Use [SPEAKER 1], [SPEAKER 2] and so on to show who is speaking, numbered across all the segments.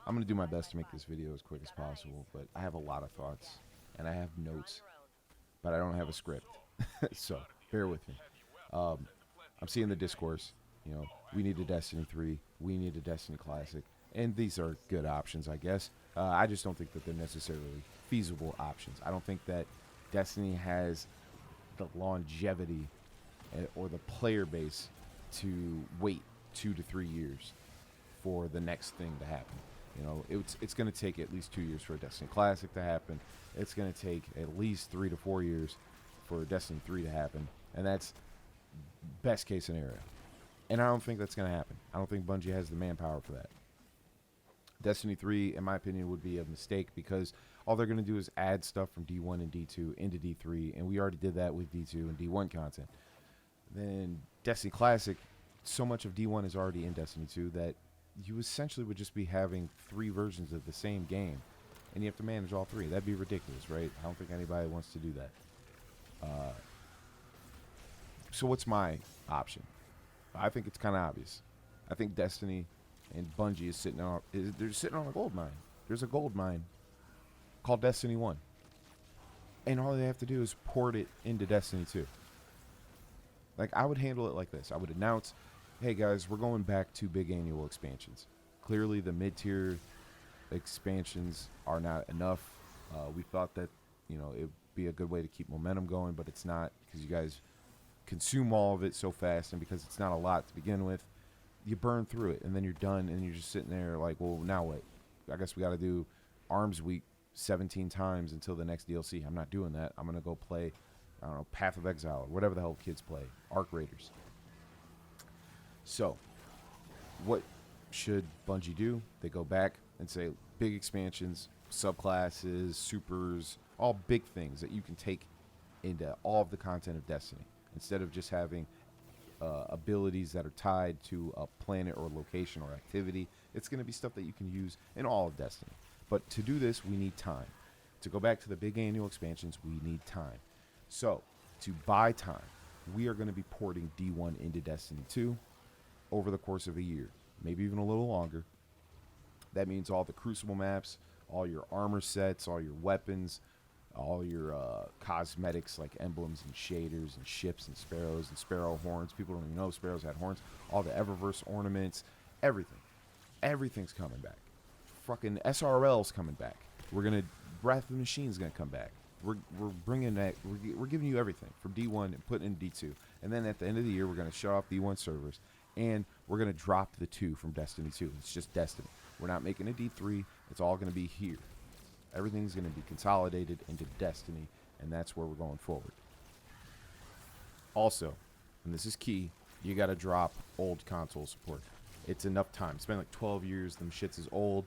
[SPEAKER 1] I'm going to do my best to make this video as quick as possible, but I have a lot of thoughts, and I have notes, but I don't have a script. So, bear with me. Um, I'm seeing the discourse, we need a Destiny 3, we need a Destiny Classic, and these are good options, I guess. I just don't think that they're necessarily feasible options. I don't think that Destiny has the longevity or the player base to wait 2 to 3 years for the next thing to happen. It's going to take at least 2 years for a Destiny Classic to happen. It's going to take at least 3 to 4 years for Destiny 3 to happen, and that's best case scenario. And I don't think that's going to happen. I don't think Bungie has the manpower for that. Destiny 3, in my opinion, would be a mistake because all they're going to do is add stuff from D1 and D2 into D3, and we already did that with D2 and D1 content. Then Destiny Classic, so much of D1 is already in Destiny 2 that you essentially would just be having 3 versions of the same game, and you have to manage all 3. That'd be ridiculous, right? I don't think anybody wants to do that. So what's my option? I think it's kind of obvious. I think Destiny and Bungie they're sitting on a gold mine. There's a gold mine called Destiny 1. And all they have to do is port it into Destiny 2. Like, I would handle it like this. I would announce, hey guys, we're going back to big annual expansions. Clearly the mid-tier expansions are not enough. We thought that, it would be a good way to keep momentum going, but it's not, because you guys consume all of it so fast, and because it's not a lot to begin with, you burn through it, and then you're done, and you're just sitting there like, well, now what? I guess we got to do Arms Week 17 times until the next DLC. I'm not doing that. I'm going to go play, I don't know, Path of Exile, or whatever the hell kids play, Arc Raiders. So, what should Bungie do? They go back and say, big expansions, subclasses, supers, all big things that you can take into all of the content of Destiny, instead of just having abilities that are tied to a planet or location or activity. It's going to be stuff that you can use in all of Destiny. But to do this, we need time. To go back to the big annual expansions, we need time. So, to buy time, we are going to be porting D1 into Destiny 2 over the course of a year, maybe even a little longer. That means all the Crucible maps, all your armor sets, all your weapons, all your cosmetics like emblems and shaders and ships and sparrows and sparrow horns. People don't even know sparrows had horns. All the Eververse ornaments, everything. Everything's coming back. Fucking SRL's coming back. Wrath of the Machine's gonna come back. We're bringing that. We're giving you everything from D1 and putting in D2. And then at the end of the year, we're gonna shut off D1 servers, and we're gonna drop the 2 from Destiny 2. It's just Destiny. We're not making a D3. It's all gonna be here. Everything's going to be consolidated into Destiny, and that's where we're going forward. Also, and this is key, you got to drop old console support. It's enough time. It's been like 12 years. Them shits is old.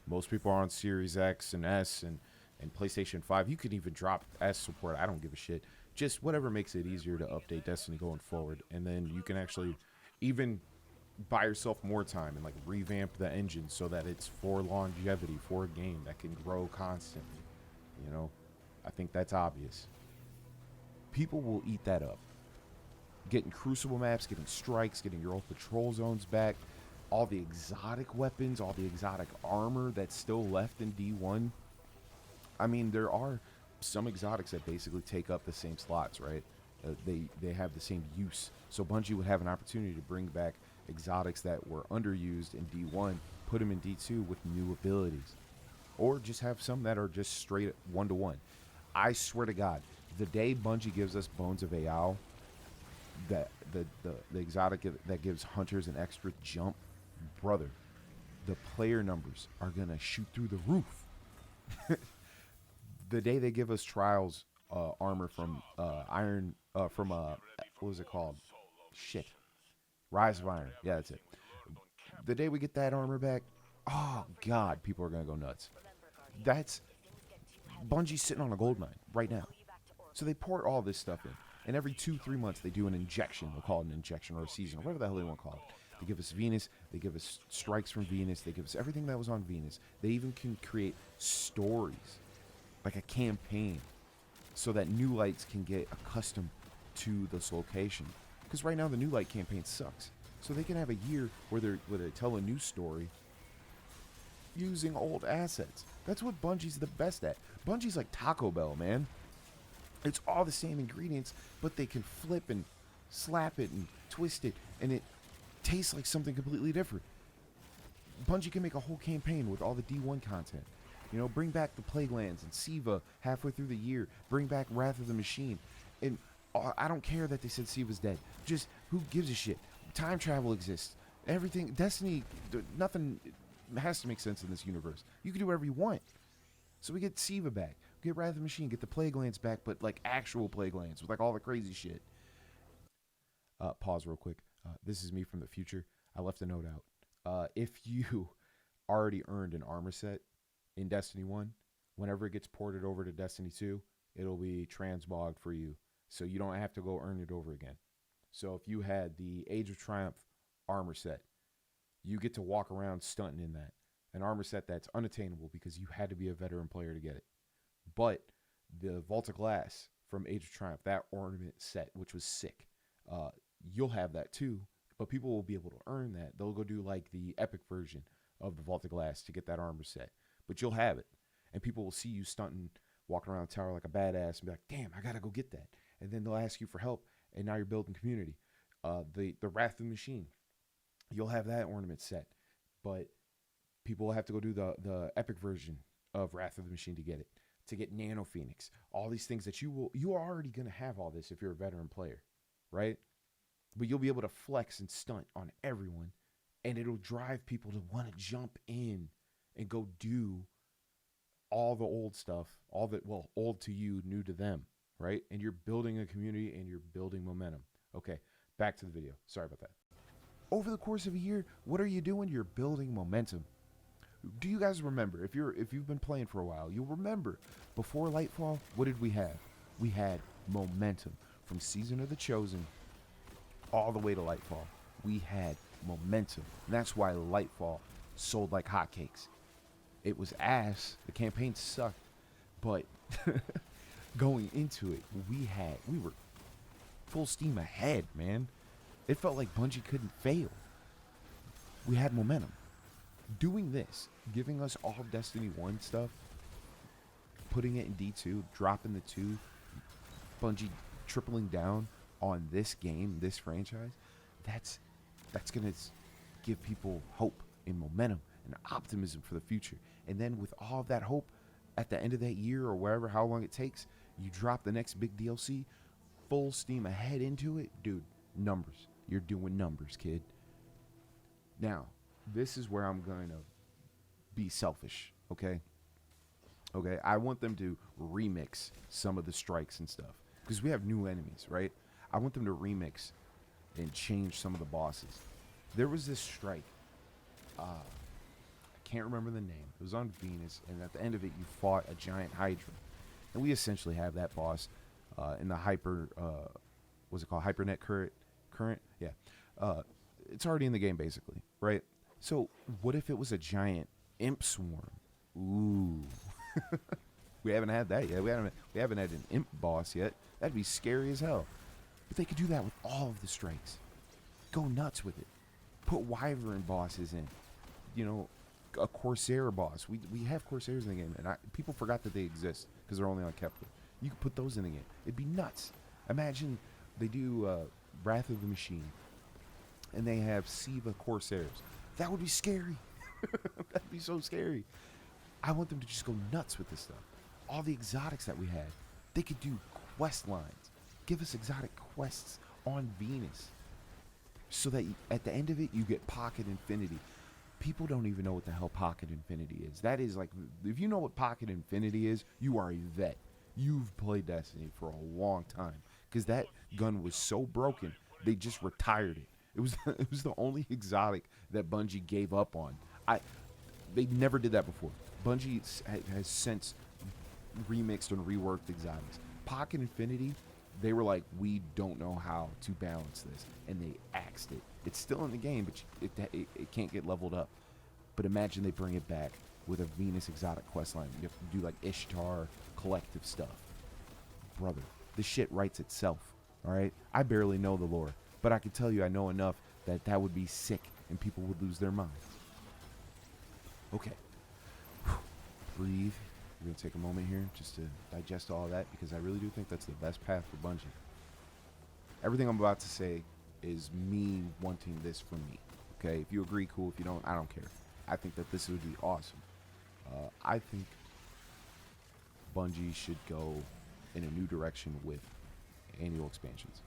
[SPEAKER 1] Most people are on Series X and S and PlayStation 5. You could even drop S support. I don't give a shit. Just whatever makes it easier to update Destiny going forward. And then you can actually even buy yourself more time and like revamp the engine so that it's for longevity, for a game that can grow constantly. I think that's obvious. People will eat that up. Getting Crucible maps, getting strikes, getting your old patrol zones back, all the exotic weapons, all the exotic armor that's still left in D1. I mean, there are some exotics that basically take up the same slots, right? They have the same use. So Bungie would have an opportunity to bring back exotics that were underused in D1, put them in D2 with new abilities, or just have some that are just straight 1-to-1. I swear to God, the day Bungie gives us Bones of Aal, that the exotic that gives hunters an extra jump, brother, the player numbers are gonna shoot through the roof. The day they give us Trials armor from what was it called? Shit. Rise of Iron. Yeah, that's it. The day we get that armor back, oh God, people are going to go nuts. That's Bungie's sitting on a gold mine right now. So they port all this stuff in. And every 2-3 months, they do an injection. They'll call it an injection or a season or whatever the hell they want to call it. They give us Venus. They give us strikes from Venus. They give us everything that was on Venus. They even can create stories, like a campaign, so that New Lights can get accustomed to this location. Because right now the New Light campaign sucks. So they can have a year where they tell a new story. using old assets. That's what Bungie's the best at. Bungie's like Taco Bell, man. It's all the same ingredients, but they can flip and slap it and twist it, and it tastes like something completely different. Bungie can make a whole campaign with all the D1 content. You know, bring back the Plaguelands and Siva halfway through the year. Bring back Wrath of the Machine. And I don't care that they said Siva's dead. Just, who gives a shit? Time travel exists. Everything, Destiny, nothing has to make sense in this universe. You can do whatever you want. So we get Siva back. Get Wrath of the Machine. Get the Plaguelands back, but like actual Plaguelands with like all the crazy shit. Pause real quick. This is me from the future. I left a note out. If you already earned an armor set in Destiny 1, whenever it gets ported over to Destiny 2, it'll be transmogged for you. So you don't have to go earn it over again. So if you had the Age of Triumph armor set, you get to walk around stunting in that. An armor set that's unattainable because you had to be a veteran player to get it. But the Vault of Glass from Age of Triumph, that ornament set, which was sick, you'll have that too. But people will be able to earn that. They'll go do like the epic version of the Vault of Glass to get that armor set. But you'll have it. And people will see you stunting, walking around the tower like a badass and be like, damn, I got to go get that. And then they'll ask you for help. And now you're building community. The Wrath of the Machine, you'll have that ornament set. But people will have to go do the epic version of Wrath of the Machine to get it. To get Nano Phoenix. All these things that you are already going to have all this if you're a veteran player. Right? But you'll be able to flex and stunt on everyone, and it'll drive people to want to jump in and go do all the old stuff, old to you, new to them, right? And you're building a community and you're building momentum. Okay, back to the video. Sorry about that. Over the course of a year, what are you doing? You're building momentum. Do you guys remember, if you've been playing for a while, you'll remember before Lightfall, what did we have? We had momentum from Season of the Chosen all the way to Lightfall. We had momentum. And that's why Lightfall sold like hotcakes. It was ass. The campaign sucked. But going into it, we were full steam ahead, man. It felt like Bungie couldn't fail. We had momentum. Doing this, giving us all Destiny 1 stuff, putting it in D2, dropping the 2, Bungie tripling down on this game, this franchise, that's going to give people hope and momentum and optimism for the future. And then with all of that hope, at the end of that year or wherever, how long it takes, you drop the next big DLC, full steam ahead into it. Dude, numbers. You're doing numbers, kid. Now, this is where I'm going to be selfish, okay? Okay, I want them to remix some of the strikes and stuff. Because we have new enemies, right? I want them to remix and change some of the bosses. There was this strike. I can't remember the name. It was on Venus, and at the end of it, you fought a giant Hydra. And we essentially have that boss in the what's it called? Hypernet current? Yeah. It's already in the game, basically, right? So what if it was a giant imp swarm? Ooh. We haven't had that yet. We haven't had an imp boss yet. That'd be scary as hell. But they could do that with all of the strikes. Go nuts with it. Put Wyvern bosses in. You know, a Corsair boss. We have Corsairs in the game, and people forgot that they exist because they're only on Kepler. You could put those in the game. It'd be nuts. Imagine they do Wrath of the Machine, and they have Siva Corsairs. That would be scary. That'd be so scary. I want them to just go nuts with this stuff. All the exotics that we had, they could do quest lines. Give us exotic quests on Venus so that at the end of it, you get Pocket Infinity. People don't even know what the hell Pocket Infinity is. That is like, if you know what Pocket Infinity is, you are a vet. You've played Destiny for a long time because that gun was so broken, they just retired it. It was the only exotic that Bungie gave up on. They never did that before. Bungie has since remixed and reworked exotics. Pocket Infinity, they were like, we don't know how to balance this, and they axed it. It's still in the game, but it can't get leveled up. But imagine they bring it back with a Venus exotic questline. You have to do like Ishtar collective stuff. Brother, this shit writes itself, all right? I barely know the lore, but I can tell you I know enough that would be sick and people would lose their minds. Okay, breathe. We're going to take a moment here just to digest all of that, because I really do think that's the best path for Bungie. Everything I'm about to say is me wanting this for me. Okay, if you agree, cool. If you don't, I don't care. I think that this would be awesome. I think Bungie should go in a new direction with annual expansions.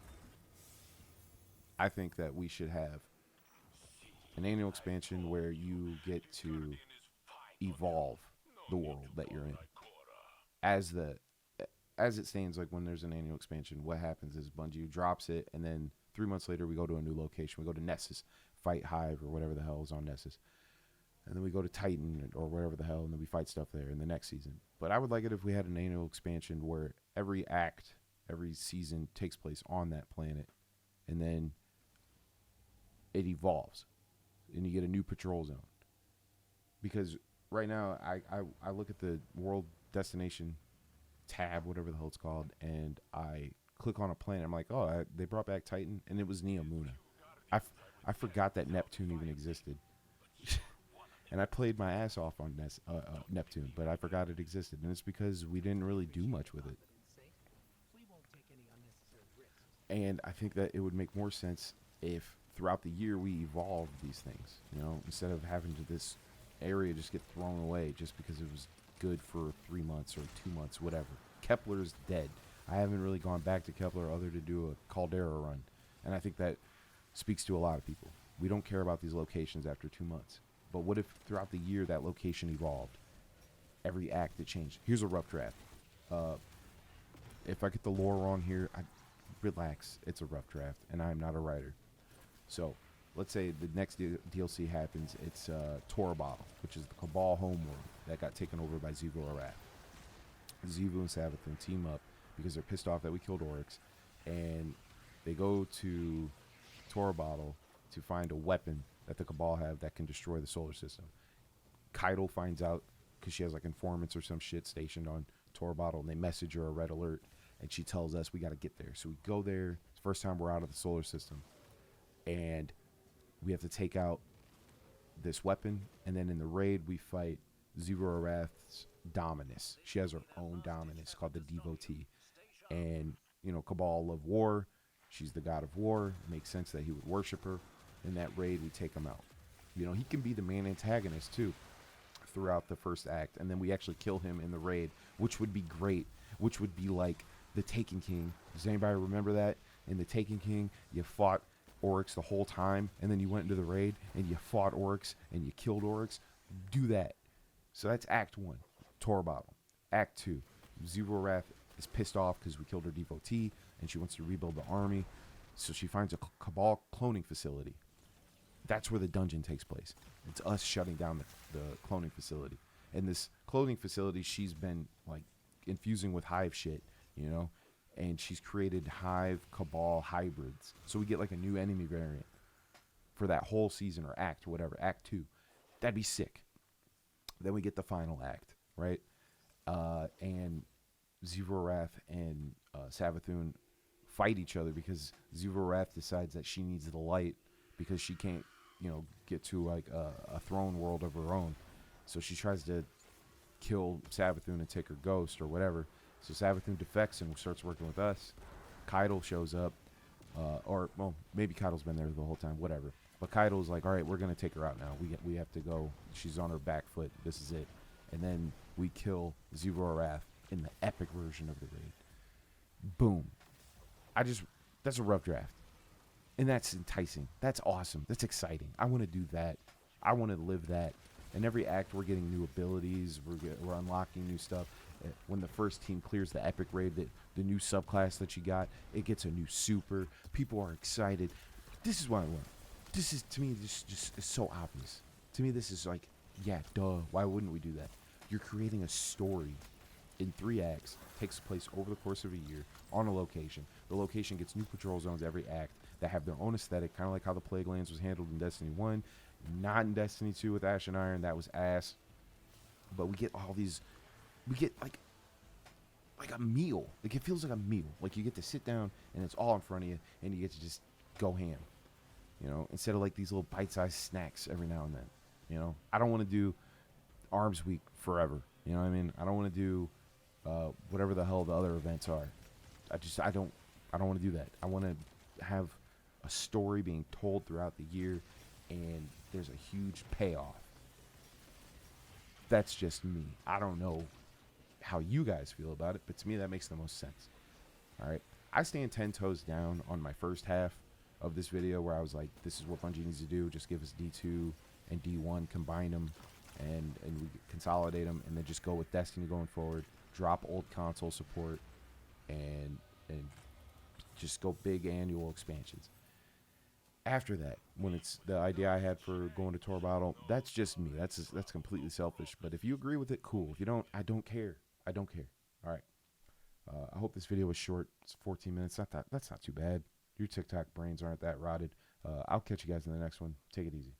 [SPEAKER 1] I think that we should have an annual expansion where you get to evolve the world that you're in. As it stands, like when there's an annual expansion, what happens is Bungie drops it, and then 3 months later we go to a new location. We go to Nessus, fight Hive or whatever the hell is on Nessus. And then we go to Titan or wherever the hell, and then we fight stuff there in the next season. But I would like it if we had an annual expansion where every act, every season takes place on that planet, and then it evolves, and you get a new patrol zone. Because right now, I look at the world destination tab, whatever the hell it's called, and I click on a planet. I'm like, oh, they brought back Titan, and it was Neomuna. I forgot that Neptune even existed. And I played my ass off on Neptune, but I forgot it existed. And it's because we didn't really do much with it. And I think that it would make more sense if throughout the year we evolve these things. You know, instead of having this area just get thrown away just because it was good for 3 months or 2 months, whatever. Kepler's dead. I haven't really gone back to Kepler other to do a Caldera run. And I think that speaks to a lot of people. We don't care about these locations after 2 months. But what if throughout the year that location evolved? Every act it changed. Here's a rough draft. If I get the lore wrong here, relax. It's a rough draft, and I'm not a writer. So let's say the next DLC happens. It's Tora Bottle, which is the Cabal homeworld that got taken over by Zivu Arath. Zivu and Savathun team up because they're pissed off that we killed Oryx, and they go to Tora Bottle to find a weapon that the Cabal have that can destroy the solar system. Kaido finds out because she has like informants or some shit stationed on Tora Bottle, and they message her a red alert, and she tells us we got to get there. So we go there. It's the first time we're out of the solar system, and we have to take out this weapon, and then in the raid we fight Zivu Arath's Dominus. She has her own Dominus called the Devotee, and you know, Cabal love war. She's the god of war. It makes sense that he would worship her. In that raid, we take him out. You know, he can be the main antagonist too throughout the first act, and then we actually kill him in the raid, which would be great. Which would be like the Taken King. Does anybody remember that? In the Taken King, you fought Oryx the whole time, and then you went into the raid and you fought Oryx and you killed Oryx. Do that. So that's Act 1, Tora Bottle. Act 2, Zivu Arath is pissed off because we killed her devotee, and she wants to rebuild the army. So she finds a Cabal cloning facility. That's where the dungeon takes place. It's us shutting down the cloning facility. And this cloning facility, she's been like infusing with Hive shit, you know? And she's created Hive Cabal hybrids. So we get like a new enemy variant for that whole season or act or whatever, Act 2. That'd be sick. Then we get the final act, right? And Zivu Arath and Savathun fight each other because Zivu Arath decides that she needs the light because she can't, you know, get to like a throne world of her own. So she tries to kill Savathun and take her ghost or whatever. So Savathun defects and starts working with us. Kaido shows up, or well, maybe Kaido's been there the whole time, whatever. But Kaido's like, all right, we're gonna take her out now. We have to go. She's on her back foot. This is it. And then we kill Zivu Arath in the epic version of the raid. Boom. That's a rough draft. And that's enticing. That's awesome. That's exciting. I want to do that. I want to live that. In every act, we're getting new abilities. We're unlocking new stuff. When the first team clears the epic raid, the new subclass that you got, it gets a new super. People are excited. This is what I want. This is, to me, this just is so obvious. To me, this is like, yeah, duh. Why wouldn't we do that? You're creating a story in 3 acts, takes place over the course of a year on a location. The location gets new patrol zones every act that have their own aesthetic, kind of like how the Plague Lands was handled in Destiny 1. Not in Destiny 2 with Ash and Iron. That was ass. But we get all these... We get like a meal. Like it feels like a meal. Like you get to sit down and it's all in front of you and you get to just go ham. You know, instead of like these little bite-sized snacks every now and then. You know, I don't want to do Arms Week forever. You know what I mean? I don't want to do whatever the hell the other events are. I don't want to do that. I want to have a story being told throughout the year, and there's a huge payoff. That's just me. I don't know how you guys feel about it, but to me that makes the most sense. All right, I stand 10 toes down on my first half of this video where I was like, this is what Bungie needs to do. Just give us D2 and D1, combine them, and we consolidate them, and then just go with Destiny going forward. Drop old console support, and just go big annual expansions. After that, when it's the idea I had for going to Tour Battle, that's just me. That's completely selfish. But if you agree with it, cool. If you don't, I don't care. I don't care. All right. I hope this video was short. It's 14 minutes. That's not too bad. Your TikTok brains aren't that rotted. I'll catch you guys in the next one. Take it easy.